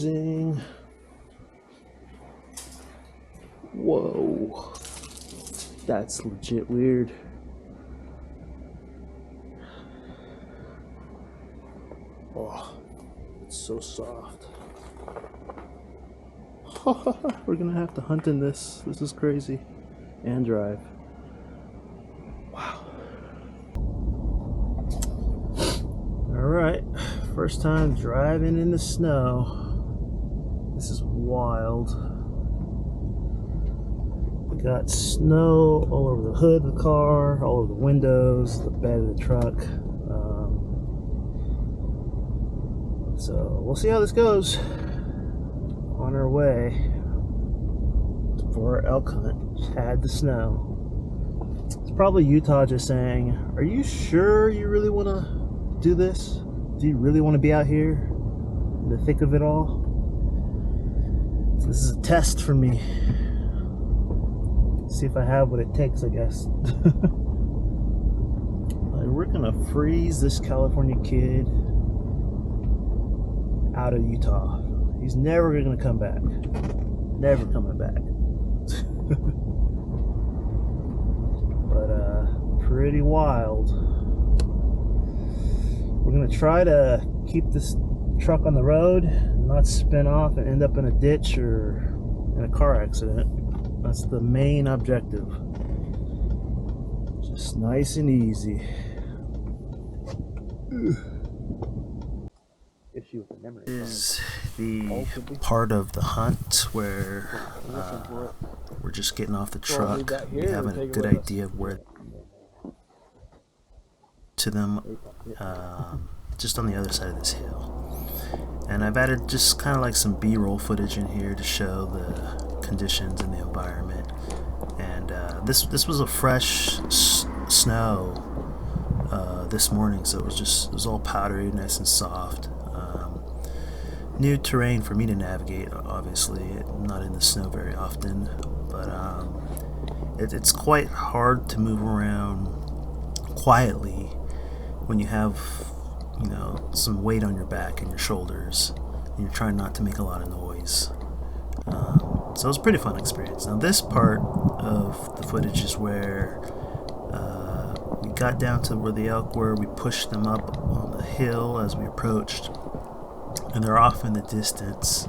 amazing. Whoa. That's legit weird. Oh, it's so soft. We're gonna have to hunt in this. This is crazy. And drive. Wow. Alright, first time driving in the snow. This is wild. We got snow all over the hood of the car, all over the windows, the bed of the truck. So we'll see how this goes. On our way for our elk hunt. Had the snow. It's probably Utah just saying, are you sure you really want to do this? Do you really want to be out here in the thick of it all? So this is a test for me. See if I have what it takes, I guess. We're gonna freeze this California kid out of Utah. He's never gonna come back. Never coming back. But pretty wild. We're gonna try to keep this truck on the road, not spin off and end up in a ditch or in a car accident. That's the main objective. Just nice and easy. Is the part of the hunt where we're just getting off the truck, having a good idea of where to them, just on the other side of this hill. And I've added just kind of like some B-roll footage in here to show the conditions in the environment. And this was a fresh snow this morning, so it was all powdery, nice and soft. New terrain for me to navigate, obviously. I'm not in the snow very often, but it's quite hard to move around quietly when you have, some weight on your back and your shoulders, and you're trying not to make a lot of noise. So it was a pretty fun experience. Now this part of the footage is where we got down to where the elk were. We pushed them up on the hill as we approached, and they're off in the distance.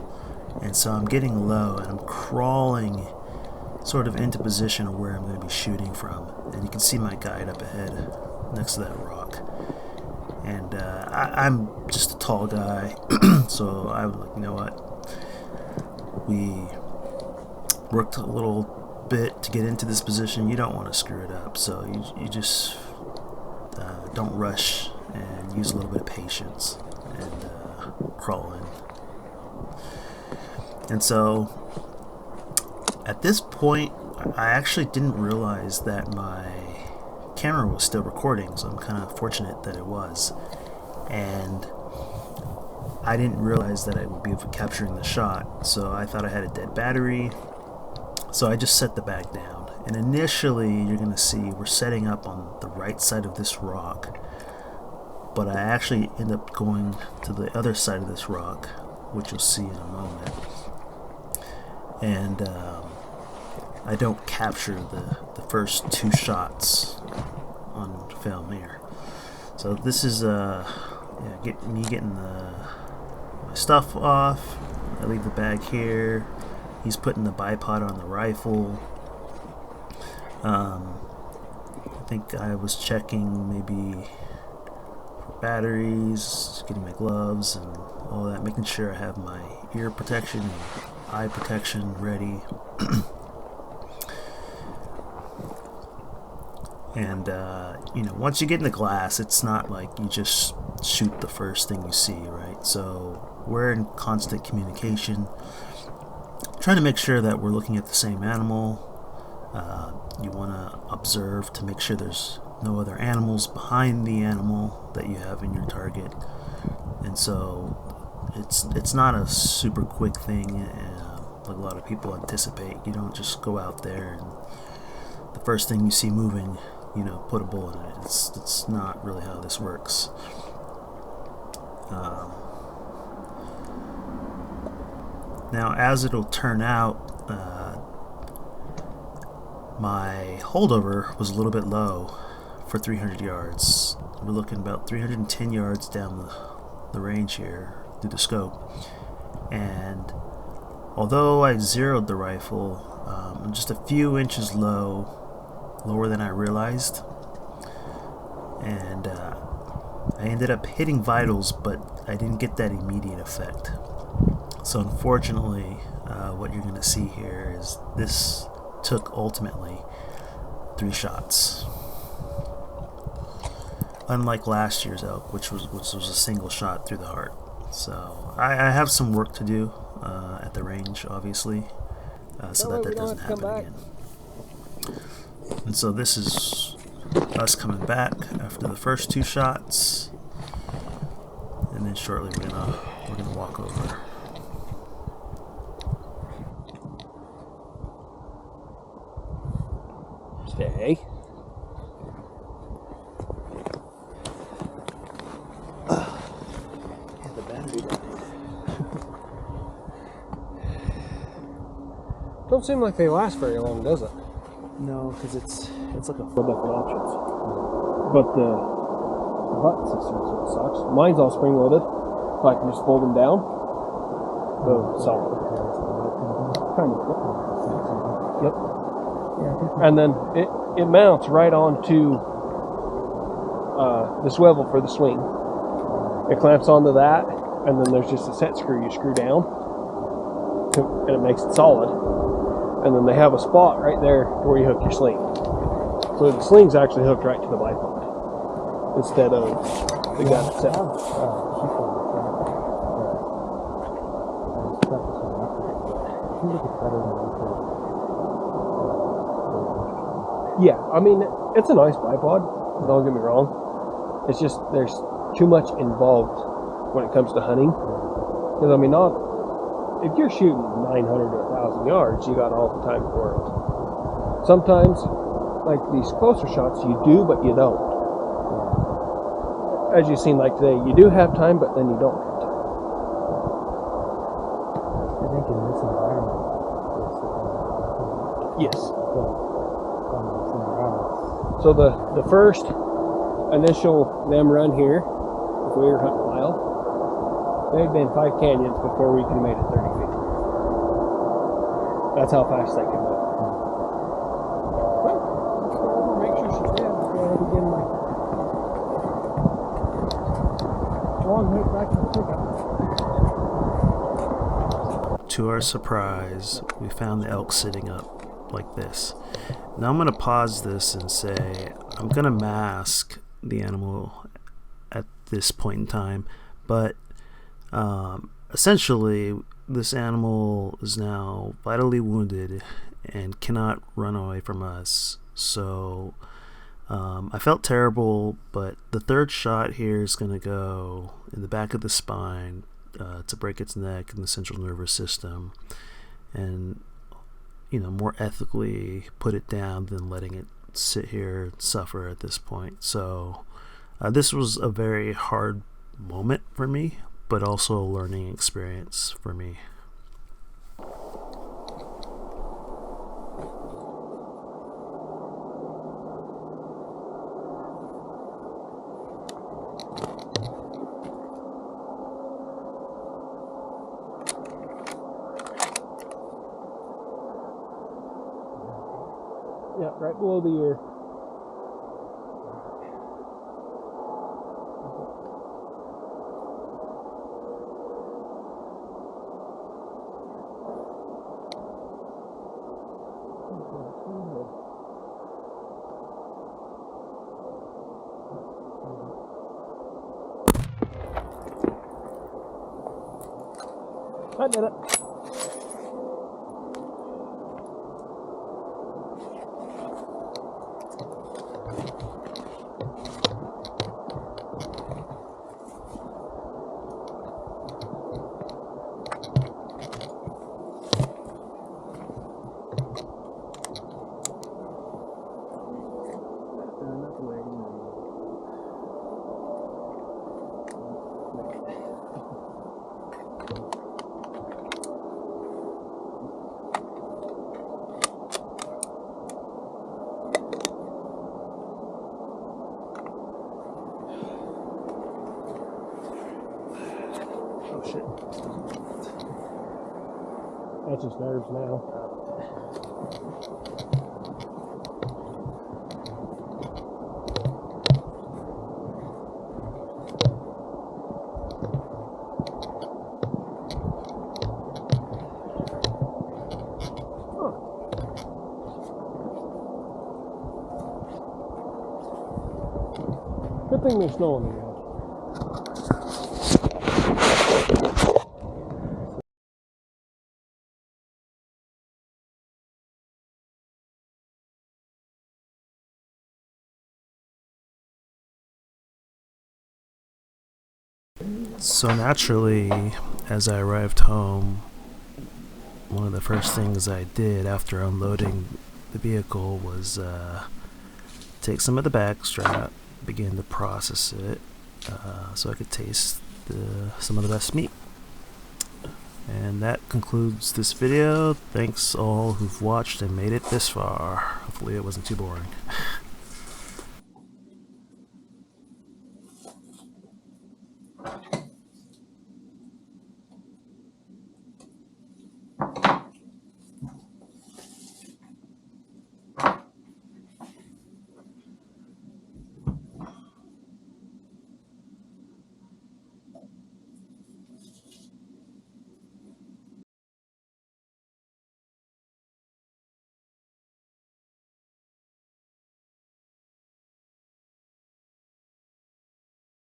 And so I'm getting low and I'm crawling sort of into position of where I'm going to be shooting from. And you can see my guide up ahead next to that rock. And I'm just a tall guy, so I was like, you know what? We worked a little bit to get into this position. You don't want to screw it up, so you just don't rush and use a little bit of patience and crawl in. And so at this point, I actually didn't realize that my camera was still recording, so I'm kind of fortunate that it was. And I didn't realize that I would be capturing the shot, so I thought I had a dead battery, so I just set the bag down. And initially, you're going to see we're setting up on the right side of this rock, but I actually end up going to the other side of this rock, which you'll see in a moment. And I don't capture the first two shots on film here. So this is me getting my stuff off. I leave the bag here. He's putting the bipod on the rifle. I think I was checking maybe for batteries, getting my gloves and all that, making sure I have my ear protection and eye protection ready. And once you get in the glass, it's not like you just shoot the first thing you see, right? So we're in constant communication, trying to make sure that we're looking at the same animal. You want to observe to make sure there's no other animals behind the animal that you have in your target. And so it's not a super quick thing like a lot of people anticipate. You don't just go out there and the first thing you see moving, put a bullet in it. It's not really how this works. Now, as it'll turn out, my holdover was a little bit low for 300 yards. We're looking about 310 yards down the range here through the scope. And although I zeroed the rifle, I'm just a few inches lower than I realized. And I ended up hitting vitals, but I didn't get that immediate effect. So unfortunately, what you're going to see here is this took ultimately 3 shots. Unlike last year's elk, which was a single shot through the heart. So I have some work to do at the range, obviously, so that doesn't happen again. And so this is us coming back after the first 2 shots, and then shortly we're gonna walk over. Stay. The battery died. Don't seem like they last very long, does it? No, because it's like a With different options. But the button system is what sucks. Mine's all spring loaded, so I can just fold them down. Boom, solid. Kind of. Yep. And then it mounts right onto the swivel for the swing. It clamps onto that, and then there's just a set screw you screw down, and it makes it solid. And then they have a spot right there where you hook your sling. So the sling's actually hooked right to the bipod instead of the guy that's set. Yeah, I mean, it's a nice bipod, don't get me wrong. It's just there's too much involved when it comes to hunting. Because, I mean, if you're shooting 900 to 1,000 yards, you got all the time in the world. Sometimes, like these closer shots, you do, but you don't. As you've seen, like today, you do have time, but then you don't have time. I think in this environment, yes. So the first initial them run here, if we were hunting wild, there had been 5 canyons before we could have made it 30 feet. That's how fast they can move. Well, make sure she's dead. Let's go ahead and get my long hit back in the pickup. To our surprise, we found the elk sitting up like this. Now I'm going to pause this and say I'm going to mask the animal at this point in time, but essentially this animal is now vitally wounded and cannot run away from us. So I felt terrible, but the 3rd shot here is going to go in the back of the spine to break its neck and the central nervous system, and more ethically put it down than letting it sit here and suffer at this point. So this was a very hard moment for me, but also a learning experience for me. Yeah, right below the ear. I did it. That's just nerves now. Good thing there's snow on the ground. So naturally, as I arrived home, one of the first things I did after unloading the vehicle was take some of the back strap, begin to process it so I could taste some of the best meat. And that concludes this video. Thanks all who've watched and made it this far. Hopefully it wasn't too boring.